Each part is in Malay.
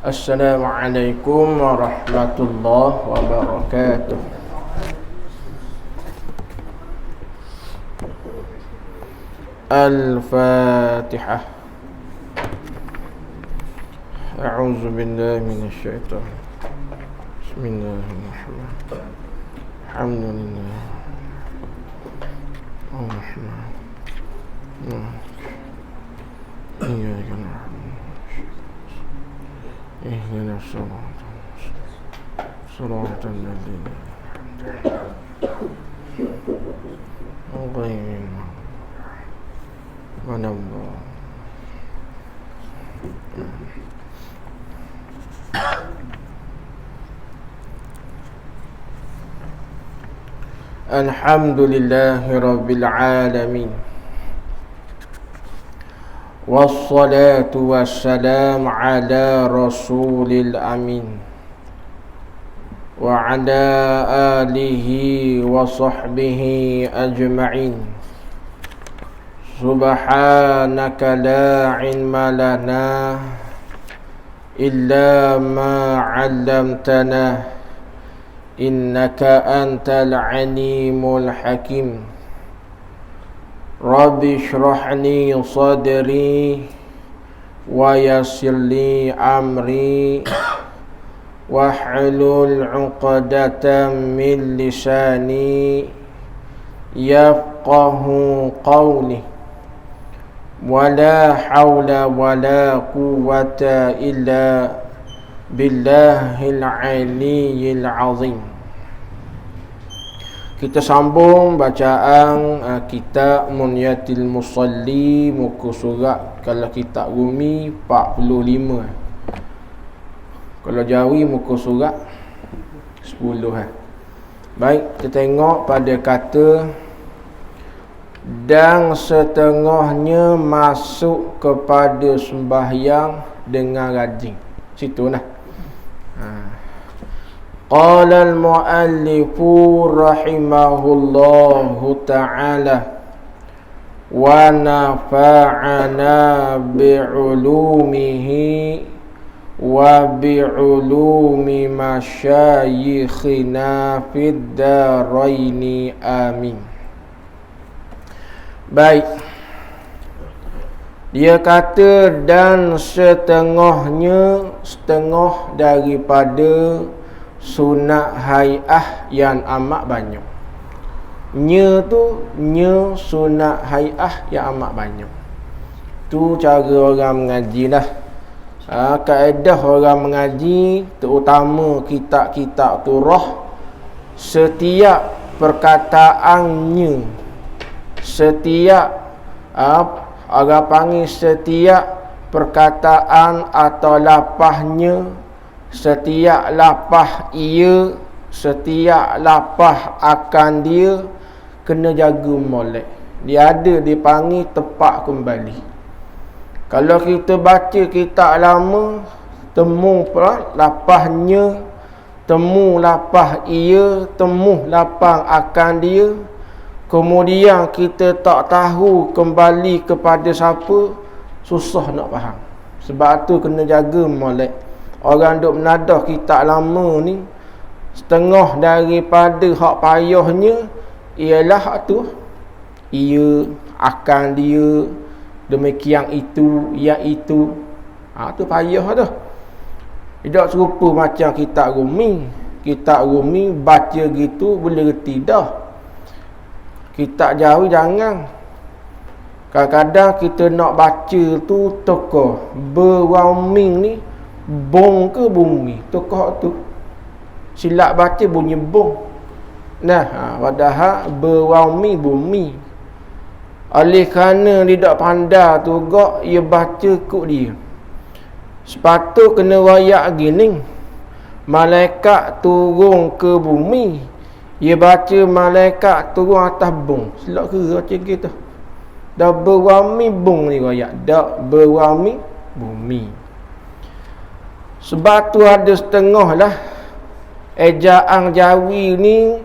Assalamualaikum warahmatullahi wabarakatuh. Al-Fatihah. A'udzu billahi minasy syaithanir rajim. Bismillahirrahmanirrahim. Alhamdulillah. Ar-Rahman. Iyyaka na'budu. Ihdinas siratal ladzina ghairil maghdubi Alhamdulillahi rabbil alamin. Wassalatu wassalamu ala rasulil amin wa ala alihi wa sahbihi ajma'in. Subhanaka la ilma lana illa ma 'allamtana innaka antal alimul hakim. Rabbi shrahli sadri wa yassirli amri wahlul 'uqdatam min lisani yafqahu qawli. Wala hawla wala quwwata illa billahil aliyyil azim. Kita sambung bacaan kitab Munyatil Musalli, muka surat kalau kitab Rumi 45. Kalau Jawi muka surat 10. Baik, kita tengok pada kata dan setengahnya masuk kepada sembahyang dengan rajin. Situ nah. Qala al-muallifu rahimahullahu ta'ala wa nafa'ana bi'ulumihi wa bi'ulumi masyayikhina fid daraini amin. Baik, dia kata dan setengah daripada sunat hai'ah yang amat banyak. Nya sunat hai'ah yang amat banyak. Tu cara orang mengaji lah. Kaedah orang mengaji, terutama kitab-kitab turah, setiap perkataannya, setiap orang panggil setiap perkataan atau lapahnya, setiap lapah ia, setiap lapah akan dia, kena jaga molek. Dia ada dipanggil tepat kembali. Kalau kita baca kitab lama, temu lapahnya, temu lapah ia, temu lapang akan dia, kemudian kita tak tahu kembali kepada siapa, susah nak faham. Sebab tu kena jaga molek. Orang duk menadah kitab lama ni, setengah daripada hak payahnya ialah hak tu, ia, akan dia, demikian itu, iaitu. Tu payah tu. Tidak serupa macam kitab Rumi. Kitab Rumi baca gitu boleh reti dah. Kitab Jawi jangan. Kadang-kadang kita nak baca tu tokoh berwauming ni, bong ke bumi, tokoh tu silap baca bunyi bong. Padahal berwaumi bumi. Oleh kerana dia tak pandai tu gak, ia baca kut dia. Sepatut kena wayak gini, malaikat turun ke bumi, ia baca malaikat turun atas bong. Silap ke macam gitu. Dah berwaumi bong ni wayak, dak berwaumi bumi. Sebab tu ada setengah lah ejaan Jawi ni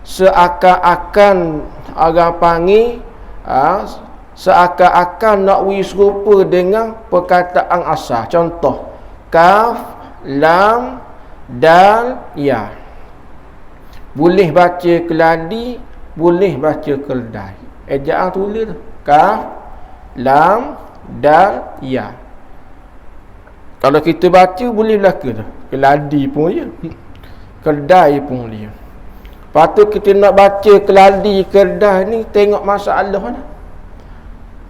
seakan-akan orang panggil seakan-akan nak serupa dengan perkataan asal. Contoh, kaf lam, dal, ya. Boleh baca keladi, boleh baca keldai. Ejaan tulis tu. Kaf, lam, dal, ya. Kalau kita baca boleh belaka tu. Keladi pun ya. Keldai pun dia. Lepas tu kita nak baca keladi, keldai ni tengok masalah ni.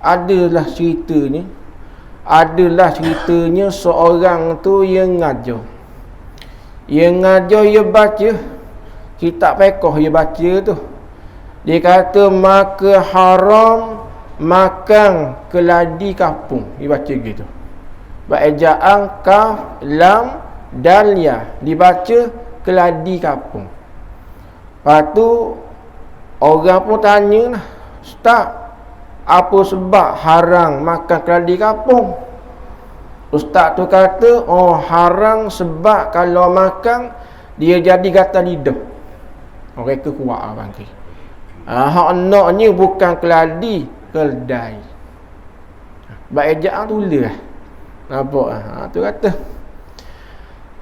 Adalah ceritanya. Adalah ceritanya seorang tu yang ngajar. Yang ngajar, dia baca kitab fiqh, dia baca tu. Dia kata maka haram makan keladi kampung. Dia baca gitu. Ejaan kaf, lam, dal, ya. Dibaca keladi kampung. Lepas tu orang pun tanya lah, Ustaz, apa sebab haram makan keladi kampung? Ustaz tu kata, oh haram sebab kalau makan dia jadi gatal lidah. Mereka kuat abang ke. Hak naknya bukan keladi, keldai. Ejaan tulis lah. Nampak tu kata.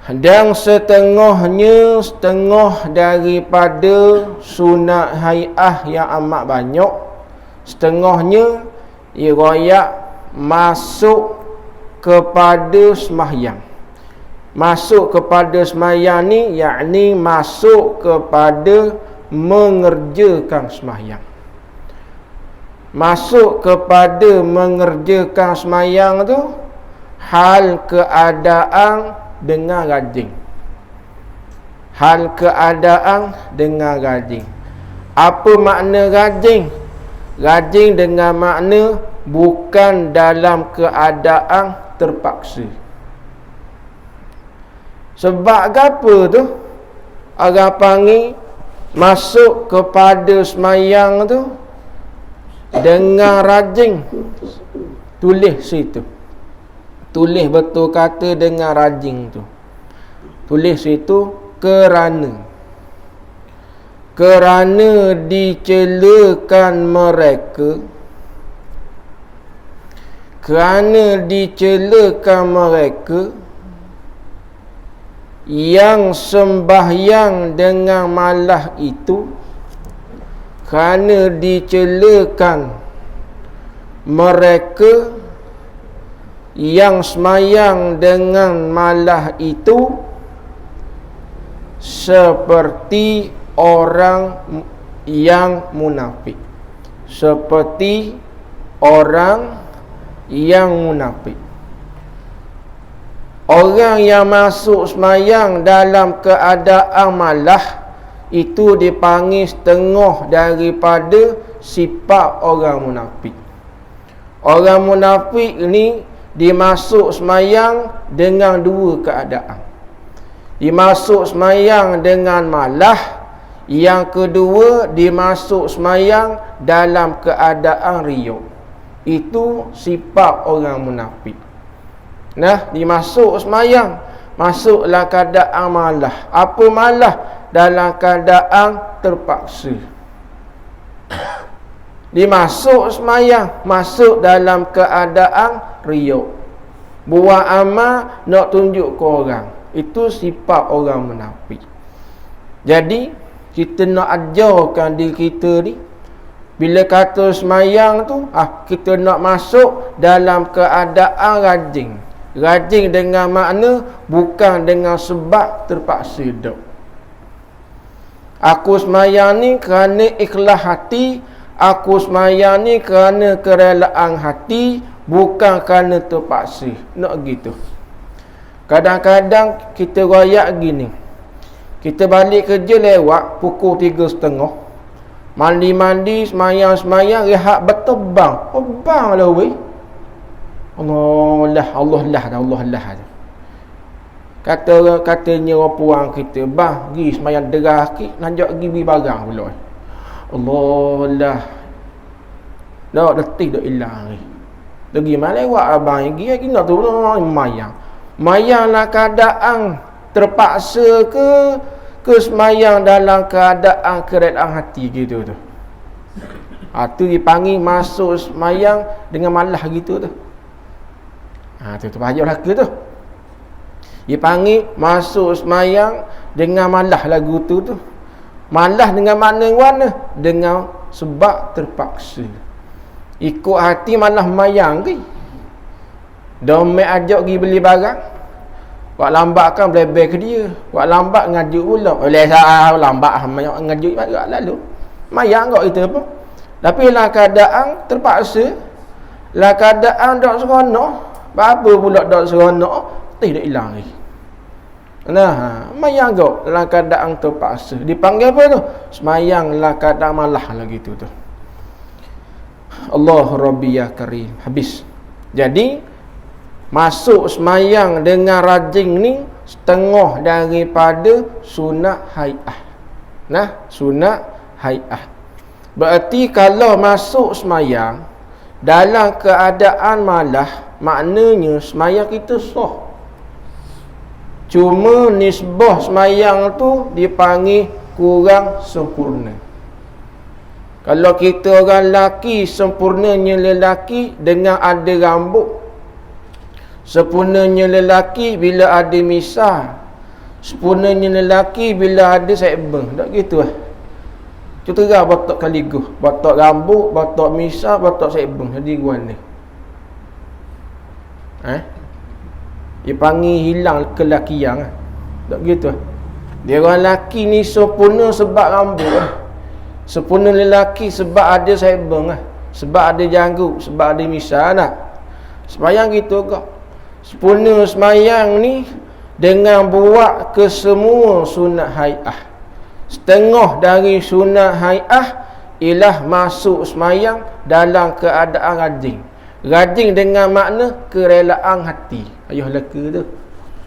Dan setengah daripada sunat hai'ah yang amat banyak, setengahnya ia royak masuk kepada sembahyang. Masuk kepada sembahyang ni yakni masuk kepada mengerjakan sembahyang. Masuk kepada mengerjakan sembahyang tu hal keadaan dengan rajin. Hal keadaan dengan rajin. Apa makna rajin? Rajin dengan makna bukan dalam keadaan terpaksa. Sebab apa tu? Orang panggil masuk kepada semayang tu dengan rajin. Tulis situ. Tulis betul kata dengan rajin tu. Tulis situ kerana dicelakan mereka. Kerana dicelakan mereka yang sembahyang dengan malah itu. Kerana dicelakan mereka yang semayang dengan malah itu seperti orang yang munafik. Seperti orang yang munafik. Orang yang masuk semayang dalam keadaan malah itu dipanggil setengah daripada sifat orang munafik. Orang munafik ni dimasuk semayang dengan dua keadaan. Dimasuk semayang dengan malah. Yang kedua, dimasuk semayang dalam keadaan riya. Itu sifat orang munafik. Nah, dimasuk semayang, masuklah keadaan malah. Apa malah? Dalam keadaan terpaksa. Dimasuk semayang, masuk dalam keadaan riya. Buat amal nak tunjuk ke orang. Itu sifat orang munafik. Jadi kita nak ajarkan diri kita ni, bila kata semayang tu, kita nak masuk dalam keadaan rajin. Rajin dengan makna bukan dengan sebab terpaksa dak. Aku semayang ni kerana ikhlas hati. Aku semayang ni kerana kerelaan hati, bukan kerana terpaksa. Nak gitu. Kadang-kadang kita royak gini. Kita balik kerja lewat pukul 3.30. Mandi-mandi, semayang-semayang, rehat bertebang. Tebang lah weh. Allah lah. Katanya orang puang kita, bang, pergi semayang derah sikit, nanjak pergi beli barang pula. Allah lah. Dah detik dah hilang ni. Lagi mana lewat abang lagi nak tu mayang. Mayanglah keadaan terpaksa ke semayang dalam keadaan kerelaan hati gitu tu. Tu dipanggil masuk semayang dengan malah gitu tu. Tu payahlah ke tu. Dia panggil masuk semayang dengan malah lagu tu. Malah dengan mana? Dengan sebab terpaksa. Ikut hati malah mayang ke. Domek ajak pergi beli barang. Wak lambat kan belebel ke dia. Wak lambat ngajuk pula. Oleh saya lambat ngajuk lalu. Mayang kok itu apa. Tapi lah keadaan terpaksa. Lah keadaan dok seronok. Apa pula dok seronok. Tidak hilang lagi. Nah, mayang kok dalam keadaan terpaksa. Dipanggil apa tu? Semayang lah keadaan malah lagi tu. Allah Rabbi ya Karim. Habis. Jadi masuk semayang dengan rajin ni setengah daripada sunat hai'ah. Nah, sunat hai'ah. Berarti kalau masuk semayang dalam keadaan malah, maknanya semayang kita sah. Cuma nisbah semayang tu dipanggil kurang sempurna. Kalau kita orang lelaki, sempurnanya lelaki dengan ada rambut. Sempurnanya lelaki bila ada misah. Sempurnanya lelaki bila ada segmen. Tak gitu lah. Cutera batok kaligus. Batok rambut, batok misah, batok segmen. Jadi guan ni. Dia panggil hilang kelakian. Tak gitu lah. Dia orang lelaki ni sempurna sebab rambut lah. Sempurna lelaki sebab ada segmen lah. Sebab ada janggut, sebab ada misah nak. Semayang gitu kok. Sempurna semayang ni dengan buat ke semua sunat hai'ah. Setengah dari sunat hai'ah ialah masuk semayang dalam keadaan rajin. Rajin dengan makna kerelaan hati. Ayuh leka tu.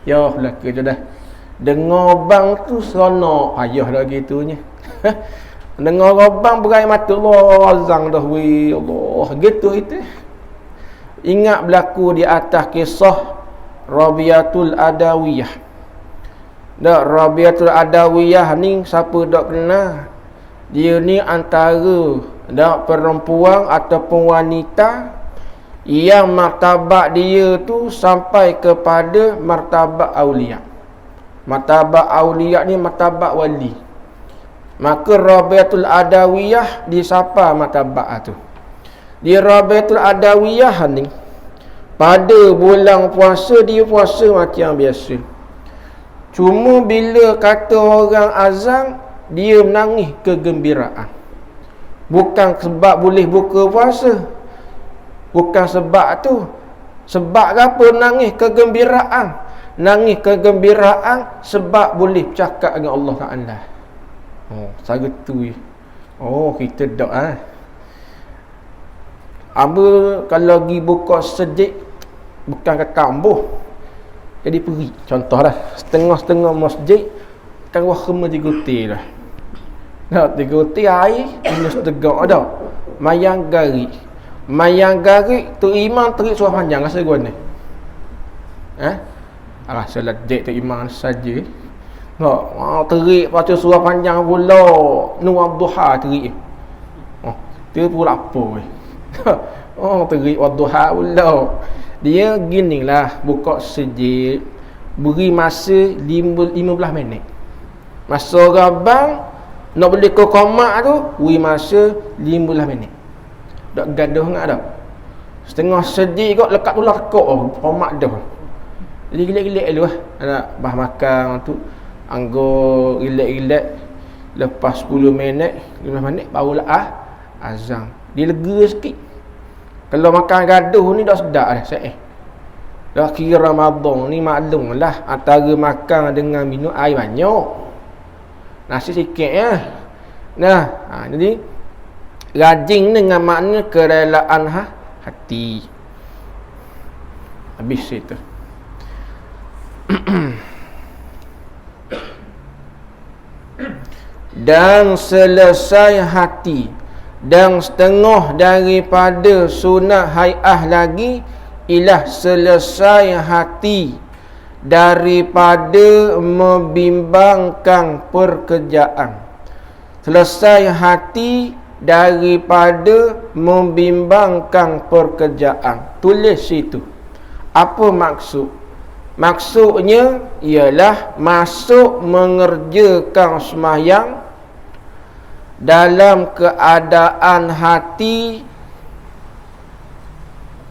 Ayuh leka tu dah. Dengar bang tu seronok. Ayuh dah gitunya. Dengar bang berai mata Allah azang dah weh Allah. Gitu itu. Ingat berlaku di atas kisah Rabiatul Adawiyah. Dak Rabiatul Adawiyah ni siapa dak kenal? Dia ni antara dak perempuan ataupun wanita yang martabat dia tu sampai kepada martabat aulia. Martabat aulia ni martabat wali. Maka Rabiatul Adawiyah disapa martabat tu. Dia Rabiatul Adawiyah ni pada bulan puasa dia puasa macam biasa. Cuma bila kata orang azan dia menangis kegembiraan. Bukan sebab boleh buka puasa. Bukan sebab tu. Sebab apa nangis kegembiraan? Nangis kegembiraan sebab boleh bercakap dengan Allah Ta'ala. Oh, cara tu. Oh, kita dak Apa kalau pergi buka sedik bukan kata ambuh. Jadi pergi. Contohlah setengah-setengah masjid kan wahma 3 utir dah. Nak 3 utir air minus tegak ada. Mayang garik. Mayang garik tu imam terik suara panjang rasa gua ni. Rasa ledek tu imam saja. Nak terik lepas tu suara panjang pula. Nu duha terik. Oh, tu pula apa weh. Oh, terik wadduha pula. Dia ginilah buka sejid beri masa 15 minit. Masa rabang nak boleh ke qomat tu beri masa 15 minit. Tak gaduh ngak dak. Setengah sejid kok lekat tulah tekok qomat dah. Jadi gilek-gilek dulu nak bah makan tu anggo gilek-gilek lepas 10 minit 15 minit barulah azan. Dia lega sikit. Kalau makan gaduh ni dah sedap dah saya. Dah kira Ramadan ni maklum lah antara makan dengan minum air banyak. Nasi sikit ya. Nah, jadi rajin dengan makna kerelaan hati. Habis itu. Dan selesai hati. Dan setengah daripada sunat hai'ah lagi ialah selesai hati daripada membimbangkan pekerjaan. Selesai hati daripada membimbangkan pekerjaan. Tulis situ. Apa maksud? Maksudnya ialah masuk mengerjakan sembahyang dalam keadaan hati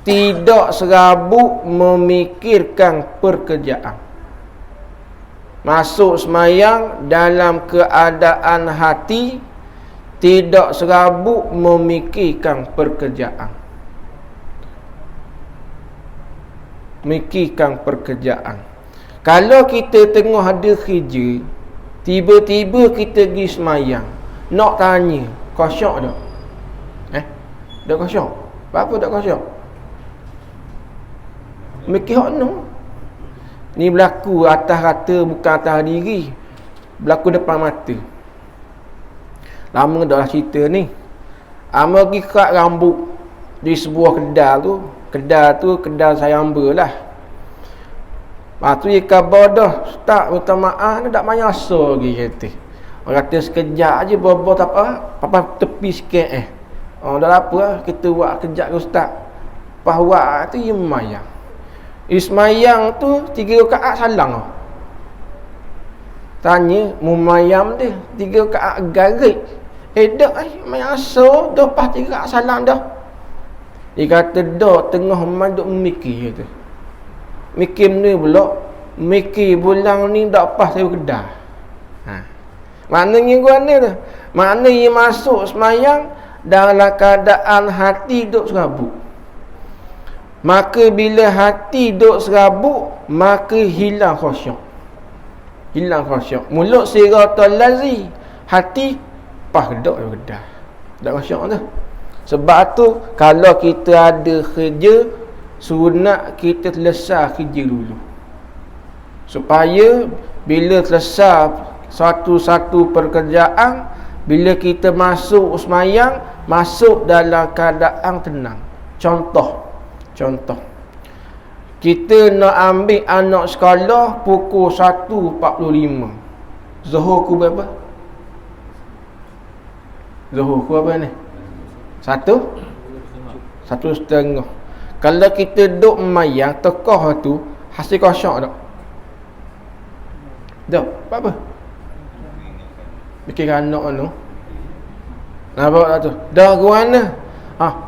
tidak serabut memikirkan pekerjaan. Masuk sembahyang dalam keadaan hati tidak serabut memikirkan pekerjaan. Mikirkan pekerjaan. Kalau kita tengah ada kerja, tiba-tiba kita pergi sembahyang, nak tanya, kosong tak? Tak kosong? Apa tak kosong? Mikir hak no. Ni berlaku atas kata bukan atas diri, berlaku depan mata. Lama dah cerita ni. Amal pergi kat rambut di sebuah kedai tu. Kedai saya hamba lah. Lepas tu dia khabar dah, Ustaz minta maaf ni tak payah asal lagi kata. Orang kata sekejap je bobo tak apa tepi sikit dah apa lah, kita buat kejap ke Ustaz. Lepas buat tu dia memayang. Ismayang tu 3 rakaat salang lah. Tanya memayam dia 3 rakaat garik. Dak mayang asal dah pas 3 rakaat salang dah. Dia kata dah tengah duk memikir kata. Mikir ni pula, mikir bulan ni tak pas saya kedai. Maknanya gua ni tu. Maknanya masuk semayang dalam keadaan hati duk serabut. Maka bila hati duk serabut, maka hilang khusyuk. Hilang khusyuk. Mulut siratal lazi, hati pas kedok kedai. Tak khusyuk tu. Sebab tu kalau kita ada kerja, sunat kita selesai kerja dulu. Supaya bila selesai satu-satu pekerjaan, bila kita masuk semayang, masuk dalam keadaan tenang. Contoh kita nak ambil anak sekolah pukul 1.45. Zuhur ku berapa? Zuhur ku apa ni? 1:30. Kalau kita duduk memayang tekah tu, hasil kosong tak? Tak, apa? Fikir anak tu. Nampak tak tu? Dah ke mana?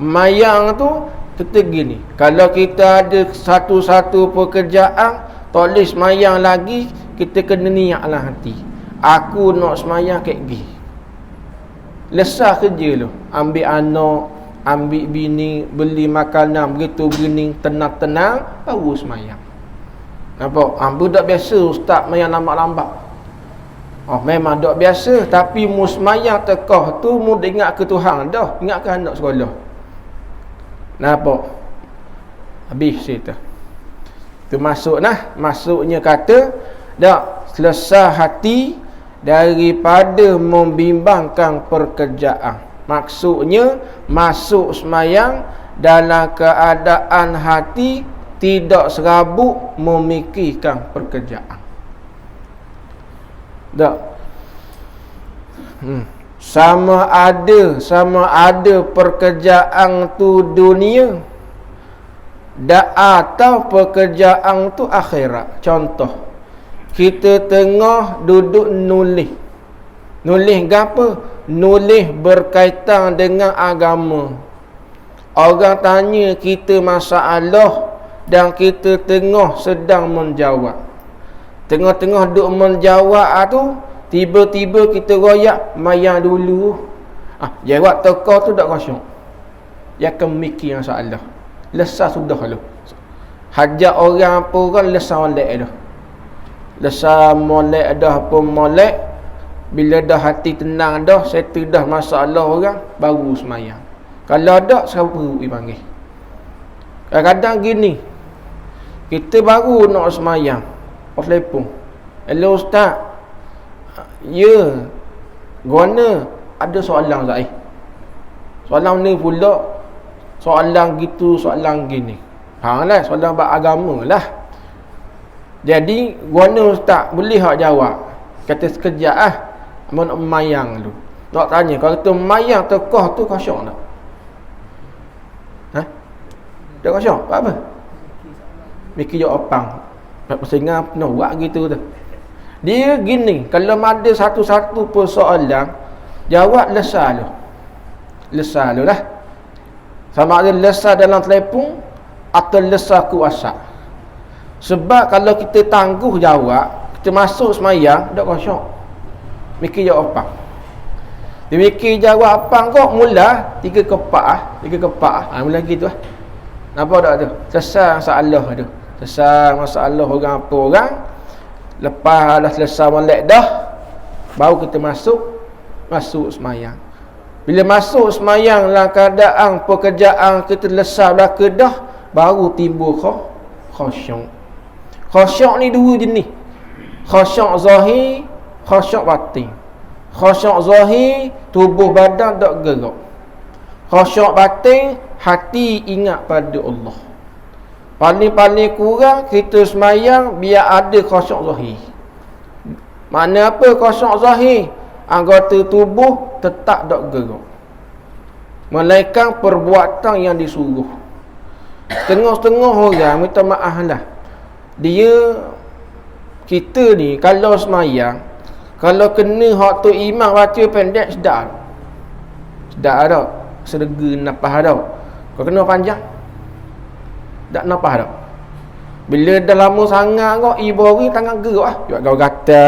Mayang tu kita gini. Kalau kita ada satu-satu pekerjaan, tulis mayang lagi, kita kena niatlah hati. Aku nak semayang kat pergi. Lesah kerja lu. Ambil anak, ambil bini, beli makanan, begitu bening, tenang-tenang, baru semayang. Nampak? Ambil tak biasa ustaz mayang lambat-lambat. Memang tak biasa. Tapi mu semayang tekah tu, mu ingat ke Tuhan dah. Ingat ke anak sekolah. Nampak? Habis cerita. Tu masuk nah. Masuknya kata, dak selesai hati daripada membimbangkan pekerjaan. Maksudnya masuk semayang dalam keadaan hati tidak serabut memikirkan pekerjaan. Tak. Sama ada pekerjaan tu dunia atau pekerjaan tu akhirat. Contoh, kita tengah duduk nulis apa? Nulis berkaitan dengan agama. Orang tanya kita masalah dan kita tengah sedang menjawab. Tengah-tengah duk menjawab tu, tiba-tiba kita royak mayang dulu. Jawab teka tu tak kosong. Dia akan mikir masalah. Lesah sudah lu. Hajat orang apa orang lesah molek dah. Lesah molek dah apa molek. Bila dah hati tenang dah, settle dah masalah orang, baru semayang. Kalau tak, siapa dipanggil? Kadang-kadang gini, kita baru nak semayang, telefon. Hello ustaz. Ya, guna ada soalan Zai. Soalan ni pula, soalan gitu, soalan gini. Lah, soalan beragama lah. Jadi, guna ustaz, boleh tak jawab? Kata sekejap nak memayang tu. Nak tanya, kalau tu memayang tekah tu kosong tak? Tak kosong? Apa? Mikir jawapan. Pasal pernah buat gitu tu. Dia gini, kalau ada satu-satu persoalan, jawab lesar lu. Lesar lu lah. Sama ada lesar dalam telefon atau lesar ke WhatsApp. Sebab kalau kita tangguh jawab, kita masuk semayang, tak kosong. Mikir jawab apa? Dia mikir jawab apa kau mula 3 kepak mula gitu lah. Nampak tak tu? Selesai masalah tu. Selesai masalah orang apa orang. Lepas dah selesai molek dah, baru kita masuk semayang. Bila masuk semayang dalam keadaan pekerjaan kita lesar belaka dah, baru timbul khusyuk. Khusyuk ni dua jenis. Khusyuk zahir, khusyuk batin. Khusyuk zahir, tubuh badan tak gerak. Khusyuk batin, hati ingat pada Allah. Paling-paling kurang kita semayang biar ada khusyuk zahir. Mana apa khusyuk zahir? Anggota tubuh tetap tak gerak, melainkan perbuatan yang disuruh. Setengah-setengah orang, minta maaf lah, kita ni kalau semayang, kalau kena hak tu imam baca pendek, sedar tak? Sedega nafas tak? Kau kena panjang, tak nafas tak? Bila dah lama sangat kau, ibu orang tangan gerak lah, buat kau kata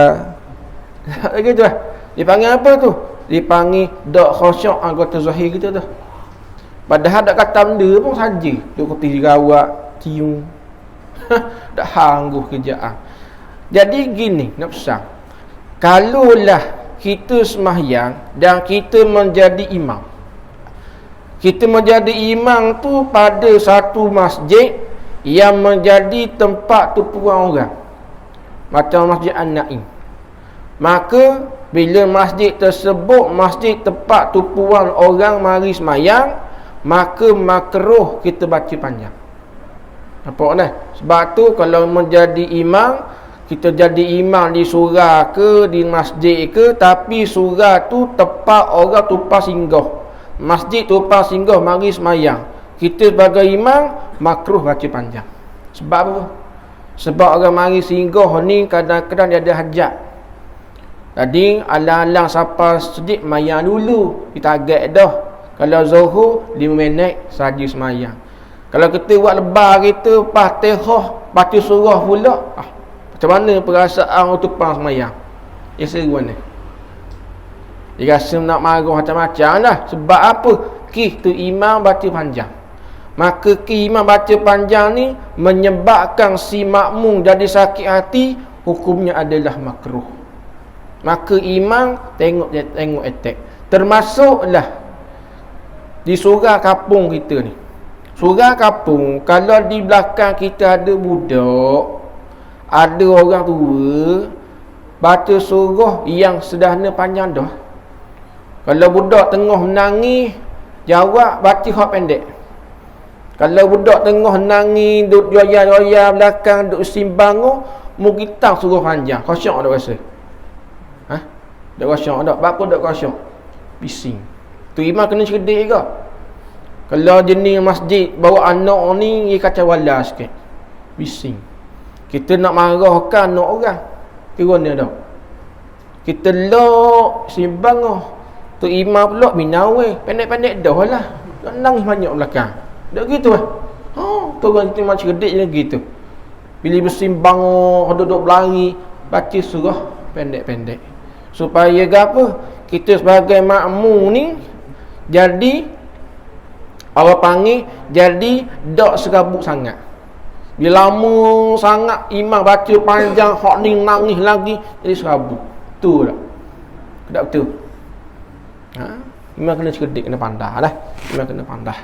gitu lah. Dipanggil apa tu? Dipanggil dak khusyuk anggota zahir kita tu. Padahal dak kata benda pun saja, duk kutih rawat, cium. Dak hangguh kerjaan. Jadi gini, nak pesan. Kalaulah kita sembahyang dan kita menjadi imam. Kita menjadi imam tu pada satu masjid yang menjadi tempat tumpuan orang. Macam Masjid An-Naim. Maka bila masjid tersebut masjid tempat tumpuan orang mari semayang, maka makruh kita baca panjang. Nampak tak? Sebab tu kalau menjadi imam, kita jadi imam di surau ke, di masjid ke, tapi surau tu tempat orang tumpang singgah, masjid tumpang singgah mari semayang, kita sebagai imam makruh baca panjang. Sebab apa? Sebab orang mari singgah ni kadang-kadang dia ada hajat. Tadi alang-alang sampai masjid mayang dulu, kita agak dah. Kalau zuhur 5 minit saja semayang. Kalau kita buat lebar kita Fatihah baca surah pula, macam mana perasaan untuk pang semayang? Ya seru mana? Dia rasa nak marah macam-macam lah. Sebab apa? Tu imam baca panjang. Maka imam baca panjang ni menyebabkan si makmum jadi sakit hati, hukumnya adalah makruh. Maka imam tengok attack. Termasuklah di surau kampung kita ni. Surau kampung, kalau di belakang kita ada budak, ada orang tua, baca surah yang sederhana panjang dah. Kalau budak tengah menangis, jawab baca hak pendek. Kalau budak tengah menangis, duduk joya-joya belakang, duduk simbang, mu kita surah panjang. Khusyuk tak rasa? Tak khusyuk tak? Apa tak khusyuk? Bising. Tu imam kena cerdik ke? Kalau jenis masjid bawa anak ni, dia kacau wala sikit. Bising. Kita nak marahkan anak orang, kira mana tak? Kita lok simbang tu imam pula minawai, pendek-pendek dah lah. Tak nangis banyak belakang. Tak gitu lah. Tu orang kita macam cerdik je gitu. Bila bersimbang, duduk berlari, baca surah pendek-pendek. Supaya apa? Kita sebagai makmum ni jadi, Allah panggil, jadi tak serabut sangat. Bila lama sangat imam baca panjang, hak ni nangis lagi, jadi serabut. Betul tak? Tak betul? Imam kena cerdik, kena pandai lah. Imam kena pandai.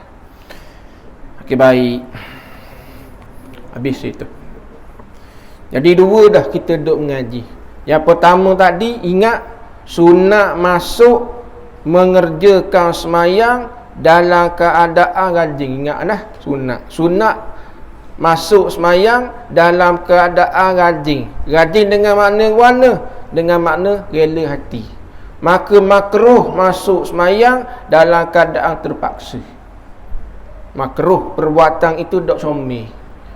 Okey, baik. Habis itu. Jadi dua dah kita duduk mengaji. Yang pertama tadi, ingat sunat masuk mengerjakan semayang dalam keadaan rajin. Ingatlah sunat masuk semayang dalam keadaan rajin. Rajin dengan makna mana? Dengan makna rela hati. Maka makruh masuk semayang dalam keadaan terpaksa. Makruh, perbuatan itu dok comel.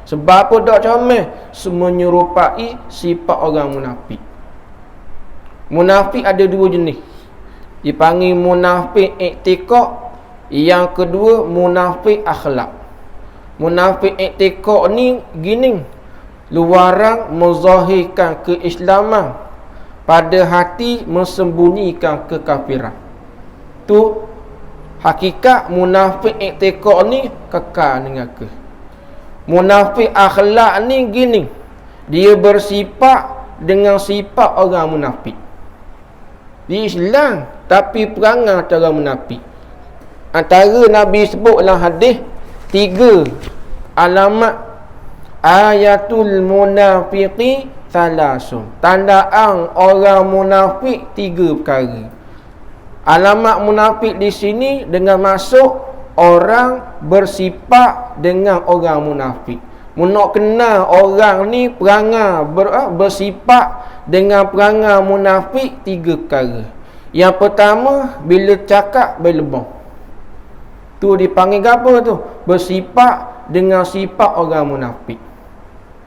Sebab apa dak comel? Menyerupai sifat orang munafik. Munafik ada dua jenis. Dipanggil munafik i'tiqad, yang kedua munafik akhlak. Munafik i'tiqad ni gini, luaran menzahirkan keislaman, pada hati mensembunyikan kekafiran. Tu hakikat munafik i'tiqad ni kekal dengan ke. Munafik akhlak ni gini, dia bersifat dengan sifat orang munafik. Di Islam tapi perangai cara munafik. Antara Nabi sebut dalam hadis 3 alamat ayatul munafiqi salasun. Tandaan orang munafik 3 perkara. Alamat munafik di sini dengan masuk orang bersifat dengan orang munafik. Nak kenal orang ni perangai bersifat dengan perangai munafik 3 perkara. Yang pertama, bila cakap berlebong. Tu dipanggil apa tu? Bersifat dengan sifat orang munafik.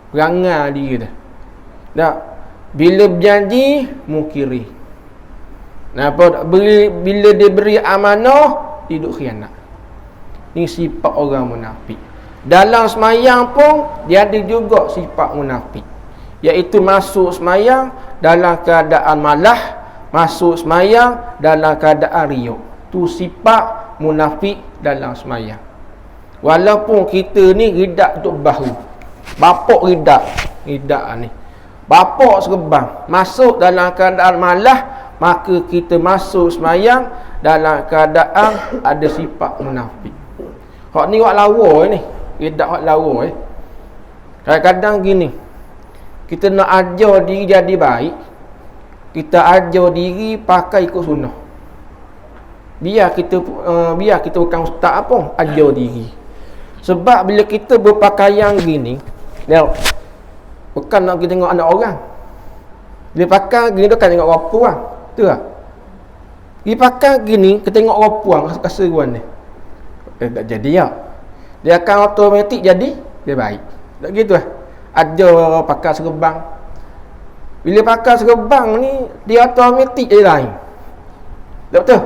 Perangai dia dah. Tak. Bila berjanji mungkiri. Napa? Bila diberi amanah hidup khianat. Ni sifat orang munafik. Dalam semayang pun dia ada juga sifat munafik, iaitu masuk semayang dalam keadaan malah, masuk semayang dalam keadaan riak. Tu sifat munafik dalam semayang. Walaupun kita ni ridak duduk bahu, bapak ridak ni, bapak serebang, masuk dalam keadaan malah, maka kita masuk semayang dalam keadaan ada sifat munafik. Hak ni wak lawa ni, ridak hak lawa Kadang-kadang gini, kita nak ajar diri jadi baik, kita ajar diri pakai ikut sunnah. Biar kita bukan ustaz apa, ajar diri. Sebab bila kita berpakaian gini, bukan nak kita tengok anak orang. Dia pakai gini tu kan tengok orang puang. Tu lah. Dia pakai gini, kita tengok orang puang rasa ruan ni. Tak jadi ya. Dia akan automatik jadi dia baik. Tak gitu lah. Ada pakai serebang. Bila pakai serebang ni, dia automatik jadi lain. Tak betul?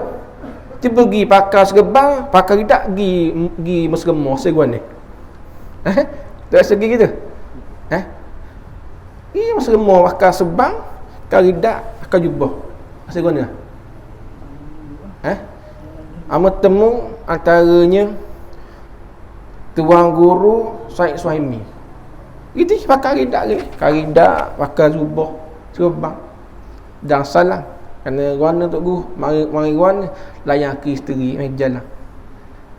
Dia pergi pakai serebang, pakai ridak pergi mesremah seruan ni. Tak rasa pergi gitu? Pergi mesremah pakai serebang, pakai ridak, pakai jubah. Seruan ni lah. Amat temu antaranya Tuan Guru Syed Suhaimi. Itu pakai ridak ni. Pakai ridak, pakai jubah, serebang. Dan salam. Kerana ruana Tok Guru, mari ruana layan ke isteri, jalan.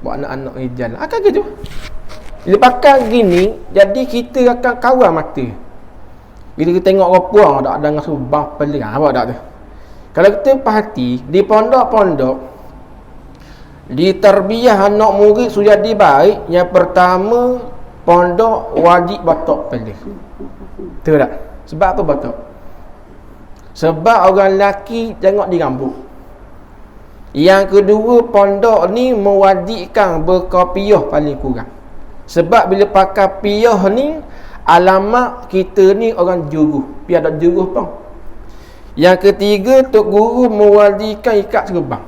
Buat anak-anak jalan. Akan gitu. Bila pakai gini, jadi kita akan kawal mata. Bila kita tengok orang puang, tak ada dengan serebang pelik. Apa tak tu? Kalau kita perhati, di pondok-pondok, di tarbiyah anak murid sudah jadi baik. Yang pertama, pondok wajib batok pelik. Betul tak? Sebab apa batok? Sebab orang lelaki tengok di rambut. Yang kedua, pondok ni mewajibkan berkopiah paling kurang. Sebab bila pakai piyah ni, alamat kita ni orang juruh. Biar ada juruh pun. Yang ketiga, Tok Guru mewajibkan ikat serebang.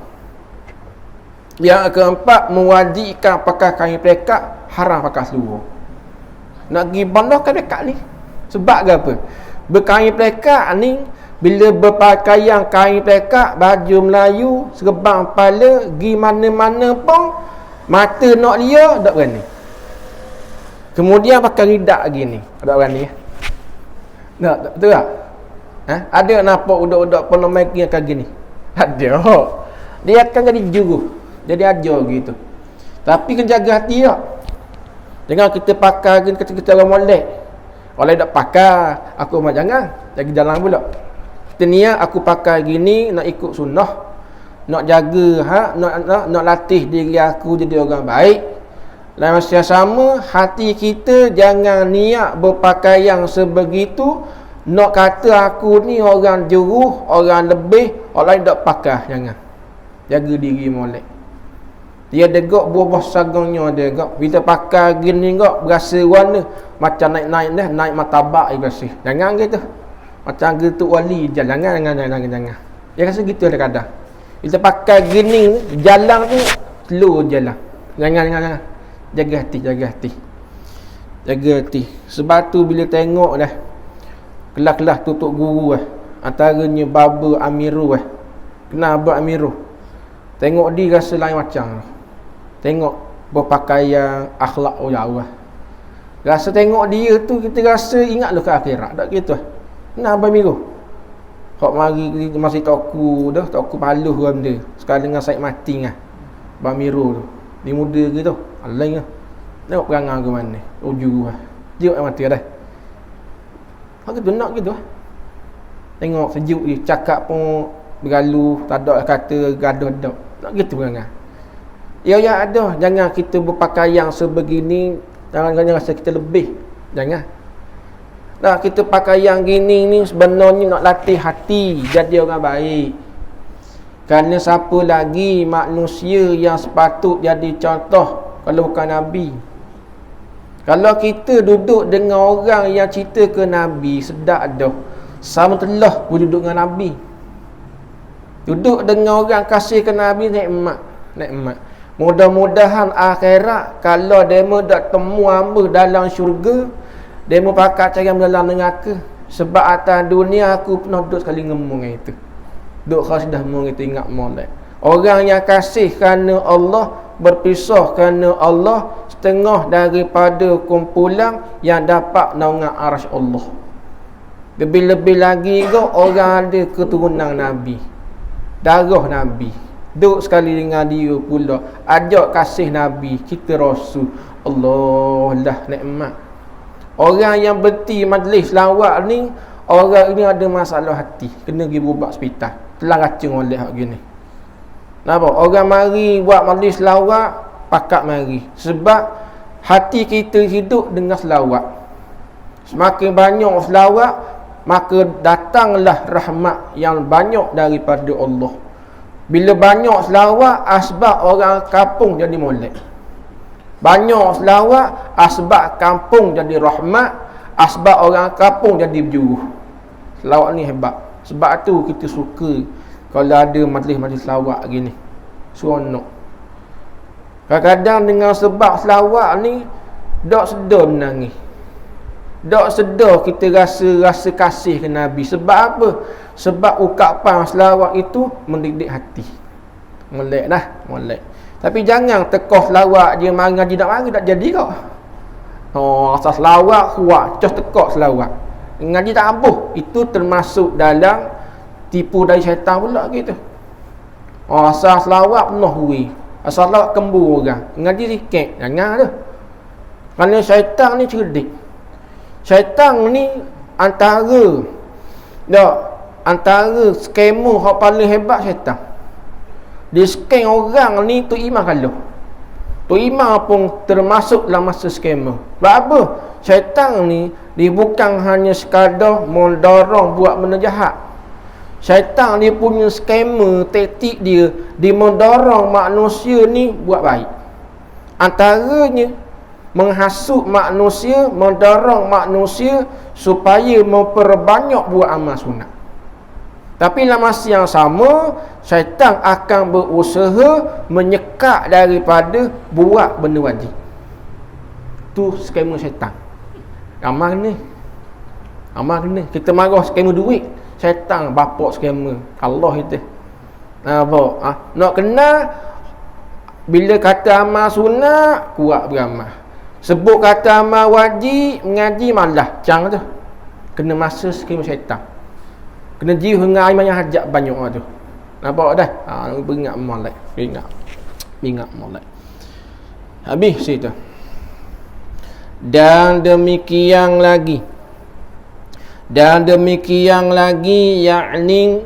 Yang keempat, mewajibkan pakai kain pelekat, haram pakai seluruh. Nak pergi pondok kan dekat ni. Sebab ke apa? Berkain pelekat ni, bila berpakaian kain pelekat, baju Melayu, serebang kepala, pergi mana-mana pun, mata nak dia, tak berani. Kemudian pakai ridak lagi ni, tak berani. Tak, betul tak? Ada nampak budak-budak penomaki akan gini? Ada. Dia akan jadi juru, jadi ajar gitu. Tapi kena jaga hati tak? Jangan kita pakai gini, kita orang molek. Orang tak pakai, aku mak jangan. Lagi jalan pula. Kita niat aku pakai gini, nak ikut sunnah. Nak jaga, nak latih diri aku jadi orang baik. Dan masa sama, hati kita jangan niat berpakaian sebegitu. Nak kata aku ni orang jeruh, orang lebih, orang lain tak pakai. Jangan. Jaga diri molek. Dia degak buah sagangnya dia gak. Bila pakai gini gak berasa warna macam naik-naik dah, naik martabak dia rasa. Jangan gitu. Macam gitu wali je. Jangan. Dia rasa gitu ada kadang. Bila pakai gini jalan tu slow jalan. Jangan. Jaga hati. Sebab tu bila tengok dah kelas-kelas tutup guru antaranya Baba Amiru kenal Baba Amiru. Tengok dia rasa lain macam. Tengok berpakaian akhlak jauh. Rasa tengok dia tu kita rasa ingat ke akhirat. Tak gitu. Kenal Baba Amiru. Hak mari masih toku paluh orang dia. Sekali dengan Said Mati ngah. Baba Amiru tu. Dia muda gitu. Alain ah. Tengok perangai ke mana. Uju Juk mati dah. Hak tu nak gitu. Tengok sejuk dia cakap pun bergaluh, tak ada kata gaduh dak. Tak gitu perangai. Ya ada. Jangan kita berpakaian sebegini, jangan rasa kita lebih. Jangan. Nah, kita pakaian gini ni sebenarnya nak latih hati jadi orang baik. Kerana siapa lagi manusia yang sepatut jadi contoh kalau bukan Nabi. Kalau kita duduk dengan orang yang cerita ke Nabi, sedap dah. Sama telah pun duduk dengan Nabi. Duduk dengan orang kasih ke Nabi, nikmat. Mudah-mudahan akhirat kalau demo dak temu hamba dalam syurga, demo pakat cara dalam neraka. Sebab atas dunia aku pernah duduk sekali ngomong itu. Duduk khas dah ngomong itu ingat molek. Orang yang kasih kerana Allah, berpisah kerana Allah, setengah daripada kumpulan yang dapat naungan arasy Allah. Lebih-lebih lagi ke orang ada keturunan Nabi, darah Nabi, duduk sekali dengan dia pula, ajak kasih Nabi, kita Rasul. Allah lah nikmat. Orang yang berhenti majlis lawak ni, orang ini ada masalah hati, kena pergi berubat hospital. Telah racun oleh hak gini. Kenapa? Orang mari buat majlis lawak, pakat mari. Sebab hati kita hidup dengan selawat. Semakin banyak selawat, maka datanglah rahmat yang banyak daripada Allah. Bila banyak selawat, asbab orang kampung jadi molek. Banyak selawat, asbab kampung jadi rahmat, asbab orang kampung jadi berjuruh. Selawat ni hebat. Sebab tu kita suka kalau ada majlis-majlis selawat gini. Seronok. Kadang-kadang dengan sebab selawat ni dak sedar menangis. Dak sedar kita rasa kasih ke Nabi. Sebab apa? Sebab ucapan selawat itu mendidik hati. Molek. Tapi jangan tekoh selawat dia ngaji nak mari tak jadi kau. Asal selawat kuat, cos tekok selawat. Ngaji tak ampuh. Itu termasuk dalam tipu dari syaitan pula gitu. Asal selawat penuh hui. Asal selawat kembur orang. Ngaji sikit. Jangan dah. Kerana syaitan ni cerdik. Syaitan ni antara skamer yang paling hebat syaitan. Dia scam orang ni tu imam kalau. Tu imam pun termasuk dalam masa skamer. Sebab apa? Syaitan ni dia bukan hanya sekadar mendorong buat benda jahat. Syaitan dia punya skamer, taktik dia mendorong manusia ni buat baik. Antaranya menghasut manusia, mendorong manusia supaya memperbanyak buat amal sunat. Tapi dalam masa yang sama, syaitan akan berusaha menyekat daripada buat benda wajib. Tu skamer syaitan. Amal ni. Kita marah skamer duit, syaitan bapak skamer. Allah itu. Nak kenal bila kata amal sunat, kuat beramal. Sebut kata amal wajib, mengaji malah cang tu. Kena masa skamer syaitan. Kena jiwa dengan iman yang hajat banyak tu. Nampak dah? Beringat molek. Ingat molek. Habis situ. Dan demikian lagi, yakni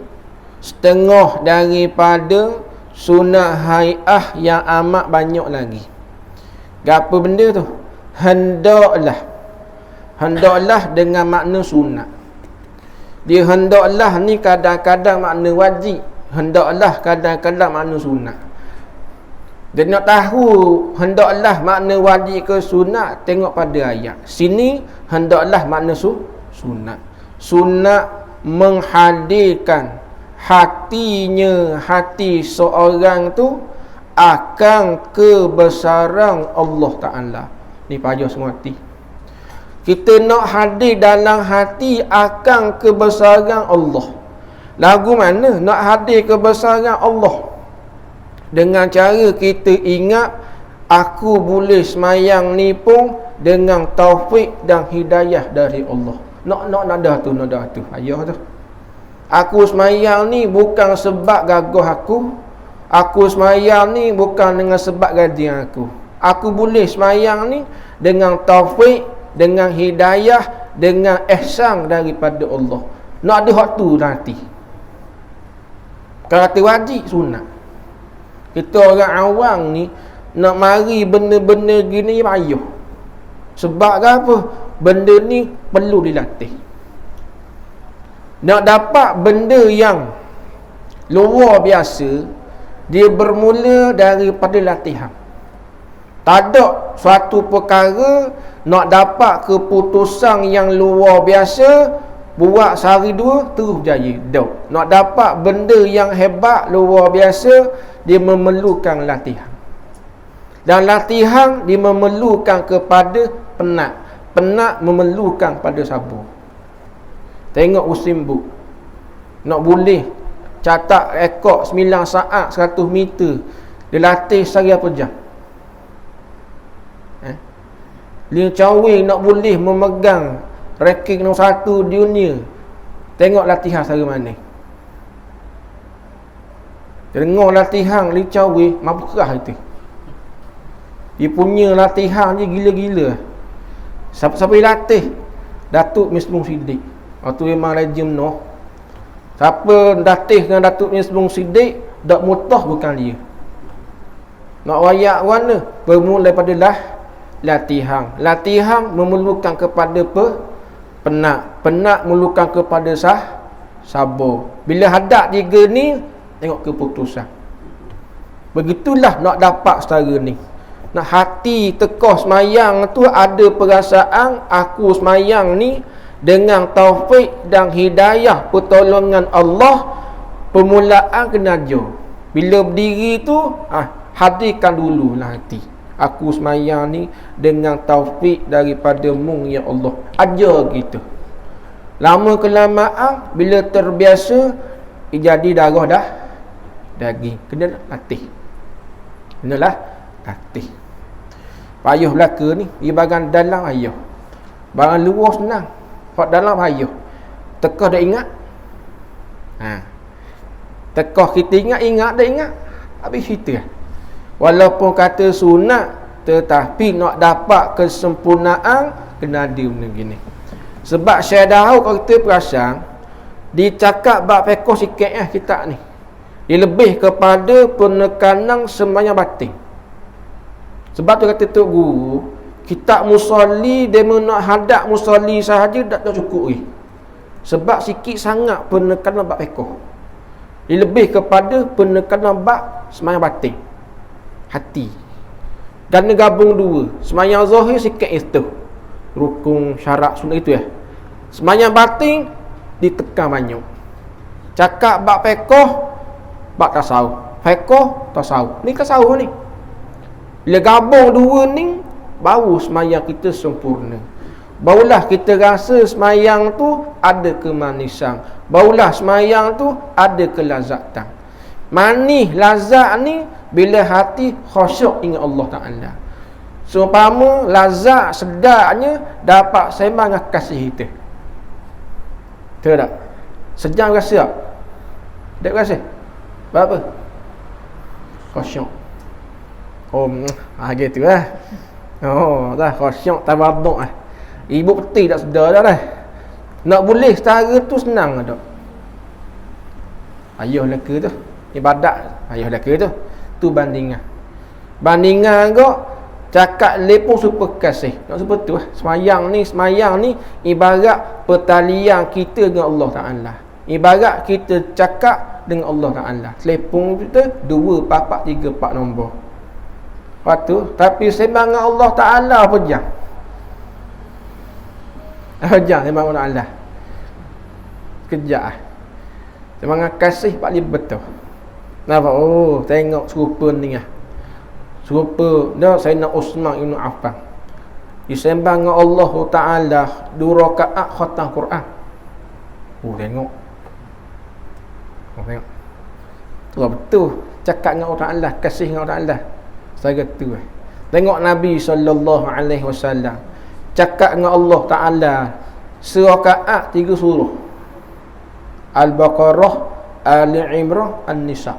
setengah daripada sunat hai'ah yang amat banyak lagi. Apa benda tu? Hendaklah dengan makna sunat. Dia hendaklah ni kadang-kadang makna wajib, hendaklah kadang-kadang makna sunat. Dia nak tahu hendaklah makna wajib ke sunat, tengok pada ayat. Sini hendaklah makna sunat. Sunat menghadirkan hati seorang tu akan kebesaran Allah Ta'ala. Ni payah semua hati. Kita nak hadir dalam hati akan kebesaran Allah. Lagu mana nak hadir kebesaran Allah? Dengan cara kita ingat, aku boleh semayang ni pun dengan taufik dan hidayah dari Allah. Nak dah tu. Ayah tu. Aku semayang ni bukan sebab gagah aku. Aku semayang ni bukan dengan sebab gajian aku. Aku boleh semayang ni dengan taufik, dengan hidayah, dengan ihsan daripada Allah. Nak ada hak tu nanti. Kalau kata wajib sunat. Kita orang awam ni nak mari benda-benda gini payah. Sebab apa? Benda ni perlu dilatih. Nak dapat benda yang luar biasa, dia bermula daripada latihan. Tak ada suatu perkara nak dapat keputusan yang luar biasa, buat sehari dua terus berjaya. Tak. Nak dapat benda yang hebat, luar biasa, dia memerlukan latihan. Dan latihan dia memerlukan kepada penat. Penat memerlukan pada sabar. Tengok Usain Bolt. Nak boleh catat rekod 9 saat 100 meter, dia latih sehari apa jam? Liu Chao-wei nak boleh memegang ranking nombor 1 dunia, tengok latihan sehari mana. Dengar latihan Liu Chao-wei, mampu kerah itu. Dia punya latihan je gila-gila. Siapa yang latih? Datuk Misbung Siddiq. Waktu memang legend noh. Siapa latih dengan Datuk Misbung Siddiq, dak mutah bukan dia. Nak wayak mana? Bermula daripada latihan. Latihan memerlukan kepada penat. Penat memerlukan kepada sabar. Bila hadap tiga ni, tengok keputusan. Begitulah nak dapat setara ni. Nak hati tekah semayang tu ada perasaan aku semayang ni dengan taufik dan hidayah pertolongan Allah. Permulaan kena ajar. Bila berdiri tu, hadirkan dululah hati. Aku semayang ni dengan taufik daripada-Mu ya Allah. Ajar gitu. Lama kelamaan bila terbiasa, jadi darah daging. Kena latih. Kenalah latih. Payah belaka ni, barang dalam payah. Barang luar senang. Hak dalam payah. Tekah dah ingat. Tekah kita ingat dah ingat. Habis cerita. Walaupun kata sunat, tetapi nak dapat kesempurnaan, kena ada benda gini. Sebab saya tahu kalau kita perasan, dicakap bab fiqh sikit kitab ni. Dia lebih kepada penekanan sembahyang batin. Sebab tu kata Tok Guru, kitab musalli dia nak hadap musalli sahaja tak cukup. Sebab sikit sangat penekanan bab fiqh. Dia lebih kepada penekanan bab sembahyang batin. Hati. Dan gabung dua. Sembahyang zahir sikit itu. Rukun, syarat, sunat itu Sembahyang batin ditekan banyak. Cakap bab fiqh, bab tasawuf. Fiqh, tasawuf. Ni tasawuf ni. Bila gabung dua ni, baru semayang kita sempurna. Barulah kita rasa semayang tu ada kemanisan. Barulah semayang tu ada kelazatan. Manis, lazat ni bila hati khusyuk ingat Allah Ta'ala. Seumpama lazat sedapnya dapat sembang dengan kasih kita. Betul tak? Sejam rasa tak? Tak rasa? Berapa? Khusyuk. Gitu lah. Dah khusyuk tawaduk lah. Ibu peti tak sedar dah. Nak boleh setara tu senang tak? Ayah leka tu. Ibadat ayah leka tu. Tu bandingan. Bandingan kok cakap lepung super kasih. Tak seperti tu lah. Semayang ni ibarat pertalian kita dengan Allah Ta'ala. Ibarat kita cakap dengan Allah Ta'ala. Telepon kita 2, 4, 3, 4 nombor. Lepas tu, tapi sembang dengan Allah Ta'ala apa jam? Apa jam sembang dengan Allah? Kejap lah. Sembang dengan kasih paling betul. Nampak? Oh, tengok serupa ni lah. Serupa dah Sayyidina Uthman Ibn Affan. Disembang dengan Allah Ta'ala 2 rakaat khatam Quran. Oh, tengok. Oh, tengok. Tu betul. Cakap dengan Allah Ta'ala, kasih dengan Allah Ta'ala. Saya tu. Tengok Nabi SAW cakap dengan Allah Ta'ala serakaat 3 surah. Al-Baqarah, Ali Imran, An-Nisa.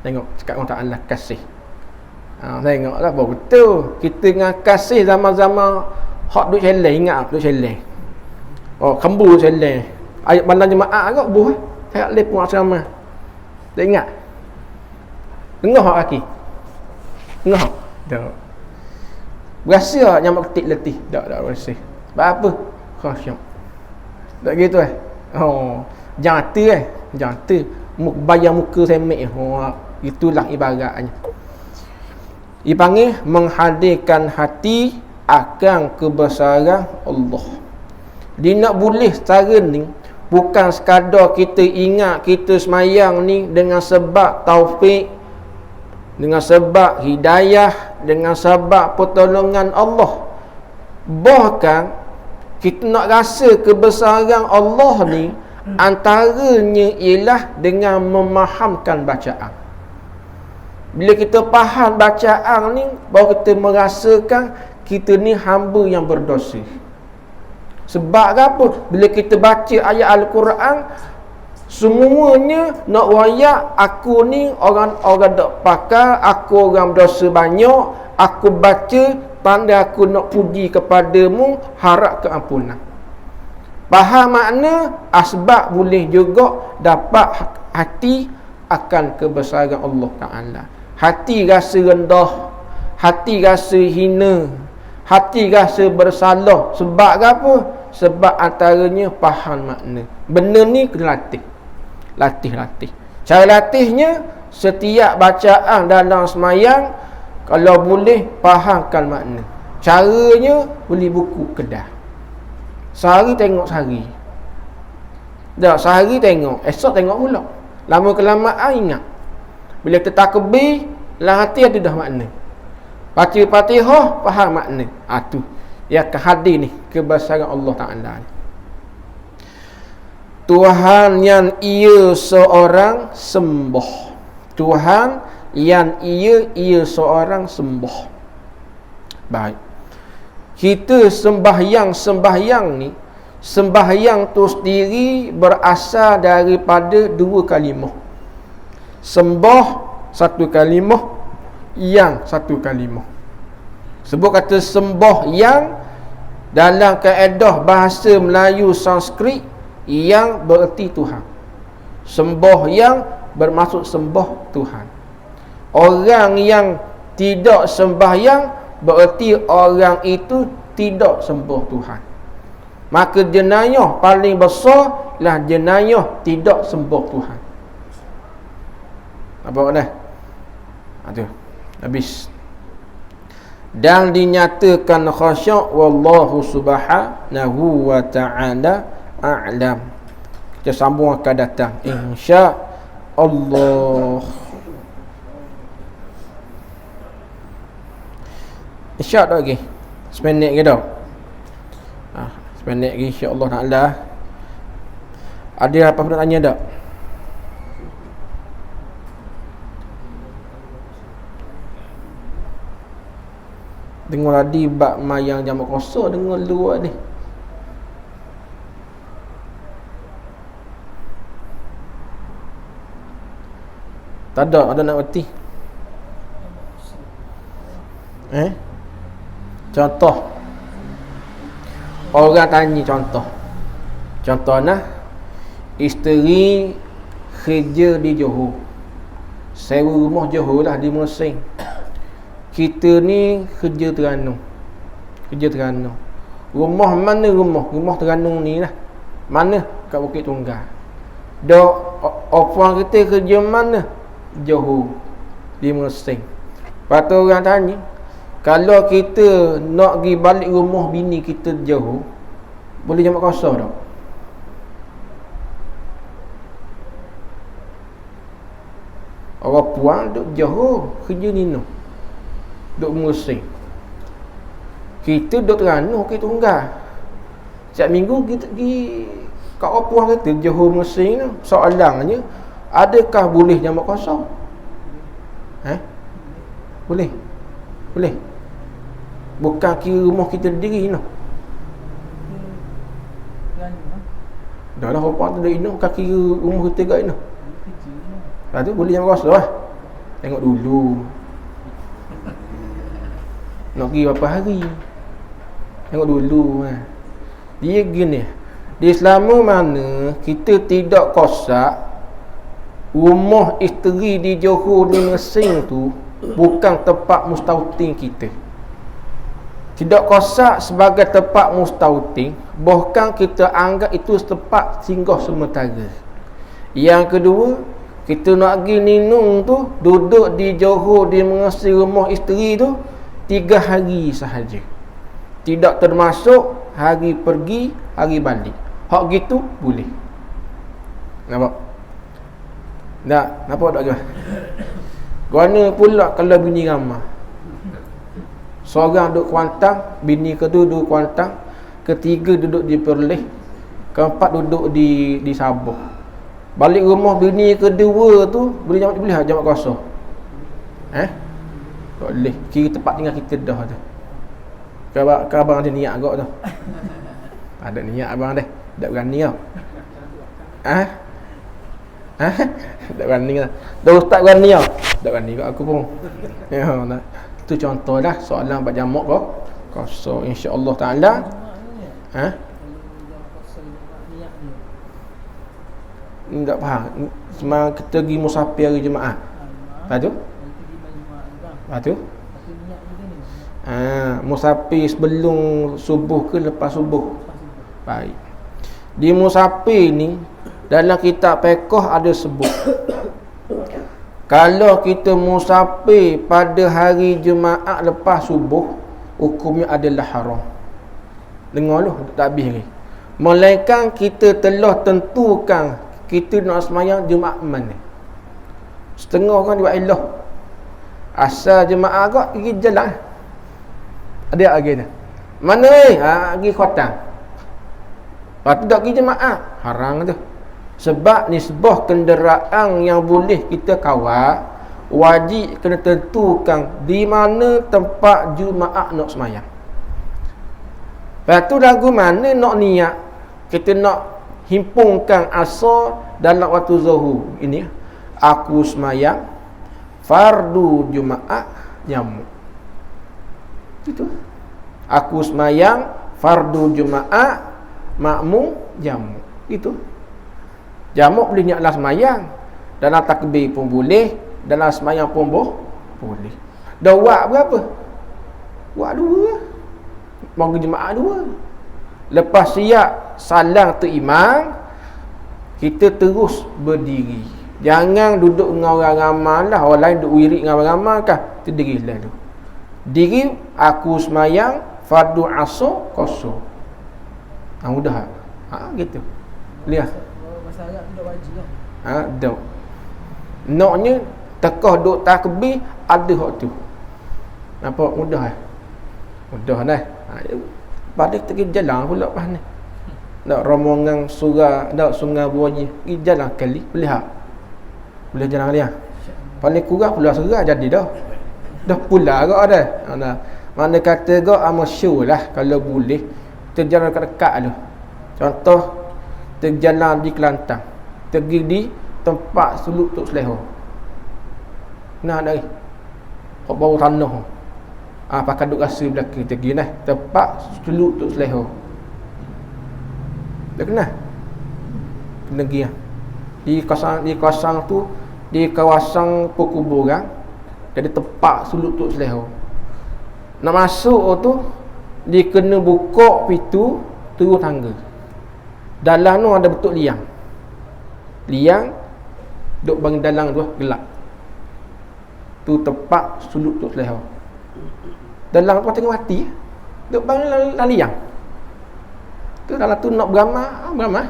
Tengok cakap dengan Allah Ta'ala kasih. Tengoklah betul. Kita dengan kasih zaman-zaman hak duk celeng, ingat duk celeng. Oh, kembu duk celeng. Ayat bandar jemaah agak buh. Saya lepung asrama. Tak ingat. Dengar hak kaki. Dengar. Tak. Berasa nyamuk ketik letih. Tak berasa. Sebab apa? Khasyuk. Tak gitu Oh, jangan jangan bayar muka semek. Oh, itulah ibaratnya. Dipanggil menghadirkan hati akan kebesaran Allah. Dia nak boleh secara ni bukan sekadar kita ingat kita semayang ni dengan sebab taufik, dengan sebab hidayah, dengan sebab pertolongan Allah. Bahkan kita nak rasa kebesaran Allah ni antaranya ialah dengan memahamkan bacaan. Bila kita faham bacaan ni, baru kita merasakan kita ni hamba yang berdosa. Sebab apa? Bila kita baca ayat Al-Quran, semuanya nak wayak aku ni orang tak pakar, aku orang berdosa banyak, aku baca tanda aku nak puji kepadamu, harap keampunan. Faham makna, asbab boleh juga dapat hati akan kebesaran Allah Ta'ala. Hati rasa rendah, hati rasa hina, hati rasa bersalah. Sebab apa? Sebab antaranya faham makna. Benda ni kena latih. Latih. Cara latihnya, setiap bacaan dalam semayang, kalau boleh fahamkan makna. Caranya beli buku kedah. Sehari tengok sehari. Dah sehari tengok, esok tengok pula. Lama kelamaan ingat. Bila kita takbir, dalam hati ada dah makna. Baca Fatihah, faham makna. Tu yang hadir ni kebesaran Allah Ta'ala. Tuhan yang ia seorang sembah. Tuhan yang ia seorang sembah. Baik. Kita sembahyang ni, sembahyang tu sendiri berasal daripada 2 kalimah. Sembah 1 kalimah, yang 1 kalimah. Sebut kata sembah yang dalam kaedah bahasa Melayu Sanskrit, yang bererti Tuhan. Sembah yang bermaksud sembah Tuhan. Orang yang tidak sembahyang bererti orang itu tidak sembah Tuhan. Maka jenayah paling besar lah jenayah tidak sembah Tuhan. Apa dah? Tu. Habis. Dan dinyatakan khasyuk wallahu subhanahu wa ta'ala a'lam. Kita sambung akan datang insya-Allah. Insya-Allah lagi. Seminit ke dah? Seminit lagi insya-Allah taala. Ada apa-apa nak tanya tak? Dengar tadi bab mayang jamak kosa, dengar luar ni. Tak ada nak erti. Contoh. Orang tanya contoh. Contohnya isteri kerja di Johor. Sewa rumah Johor lah di Mersing. Kita ni kerja Terengganu. Kerja Terengganu. Rumah mana rumah? Rumah Terengganu ni lah. Mana? Kat Bukit Tunggal. Dok, orang kita kerja mana? Johor. Di Mersing. Lepas tu orang tanya, kalau kita nak pergi balik rumah bini kita jauh, boleh jamak kosong tak? Orang puan duduk jauh, kerja ni no, duduk musim. Kita duduk Terengganu, kita tunggal. Setiap minggu kita pergi kat orang puan kita, Johor musim tu. Soalannya, adakah boleh jamak kosong? Boleh? Boleh? Bukan kira rumah kita sendiri no. Dah lah orang puan tu duduk no, bukan kira rumah kita kat no. Lepas tu boleh jamak kosong lah. Tengok dulu nak pergi berapa hari, tengok dulu Dia gini, di selama mana kita tidak kosak, rumah isteri di Johor di Mesir tu bukan tempat mustautin kita. Tidak kosak sebagai tempat mustautin, bahkan kita anggap itu tempat singgah sementara. Yang kedua, kita nak pergi ninung tu, duduk di Johor di Mesir rumah isteri tu 3 hari sahaja. Tidak termasuk hari pergi, hari balik. Hak gitu boleh. Nampak? Tak? Nampak tak je? Guana pula kalau bini ramah. Seorang duduk Kuantan, bini kedua duduk Kuantan, ketiga duduk di Perlis, keempat duduk di Sabah. Balik rumah bini kedua tu boleh jamak kosong. Tak boleh. Kira tempat tinggal kita dah tu. Kau abang ada niat agak tu. Ada niat abang dah. Tak berani tau. Tak berani tau. Dah ustaz berani tau. Tak berani kat aku pun. Ya, nah. Itu contoh dah soalan bab jamak kosong, insya-Allah taala. Tak faham. Semua kita pergi musafir hari Jumaat. Lepas tu? Musafir sebelum subuh ke lepas subuh? Baik. Di musafir ni dalam kitab fiqh ada sebut, kalau kita musafir pada hari Jumaat lepas subuh, hukumnya adalah haram. Dengar lu, tak habis ni. Melainkan kita telah tentukan kita nak semayang Jumaat mana. Setengah orang buat ilah, asal Jumaat agak pergi jalan. Ada lagi dah. Mana pergi khotang. Lepas tu tak pergi Jumaat, haram tu. Sebab nisbah kenderaan yang boleh kita kawal, wajib kena tentukan di mana tempat Jumaat nak semayang. Lepas tu lagu mana nak niat, kita nak himpunkan asar dalam waktu zuhur ini, aku semayang fardu Jumaat jamu. Itu. Aku semayang fardu Jumaat makmum jamu. Itu. Jamu boleh niatlah semayang, dalam takbir pun boleh, dalam semayang pun boleh. Dah buat berapa? Buat 2. Mau Jumaat 2. Lepas siap salam tu imam, kita terus berdiri. Jangan duduk dengan orang ramai lah. Orang lain duduk wirid dengan orang ramai kan. Terdiri lalu. Diri aku semayang fardu asar kosong. Mudah. Gitu. Lihat. Masa Arab tidak wajib lah. Tak. Naknya tekah duk takbir ada hak tu. Nampak mudah Mudah dah. Pada kita pergi jalan pula pas ni. Nak rombongan surah, nak sungai buaya, pergi jalan kali, boleh tak? Boleh jalan kali ah. Paling kurang pula serah jadi dah. Dah pula agak dah. Mana kata agak amasyu lah kalau boleh kita jalan dekat-dekat tu. Contoh kita jalan di Kelantan, pergi di tempat suluk Tok Seleho. Nah dari kau bau tanah. Pakai duk rasa belakang kita pergi nah tempat suluk Tok Seleho. Dah kenal? Kena pergi lah. Di kawasan tu, di kawasan perkuburan, jadi tempat suluk Tok Seleho. Nak masuk tu, dia kena buka pintu, turun tangga. Dalam tu ada bentuk liang. Liang duk bagi dalam tu gelap. tu tepak sudut tu leher. Dalam tu tengok mati. Duk bang laliang. Tu kalau tu nak beramah.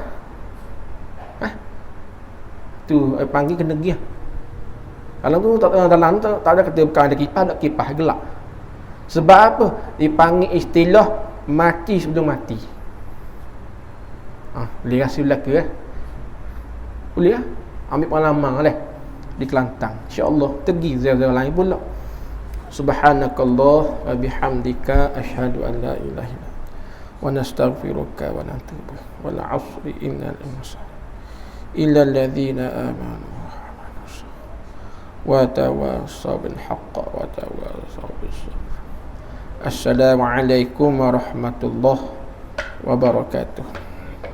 Tu panggil kena pergi. Kalau tu dalam tu tak ada kata bukan ada kipas gelap. Sebab apa? Dipanggil istilah mati sebelum mati. Boleh rasa belaka boleh ambil pengalaman lah di Kelantan. InsyaAllah pergi zai-zai lain pula. Subhanakallah wa bihamdika asyhadu an la ilaha illa wa nastaghfiruka wa natubu wal 'asri innal insana illa alladhina amanu wa tawassaw bil haqqi wa tawassaw bis sabr. Assalamualaikum warahmatullahi wabarakatuh.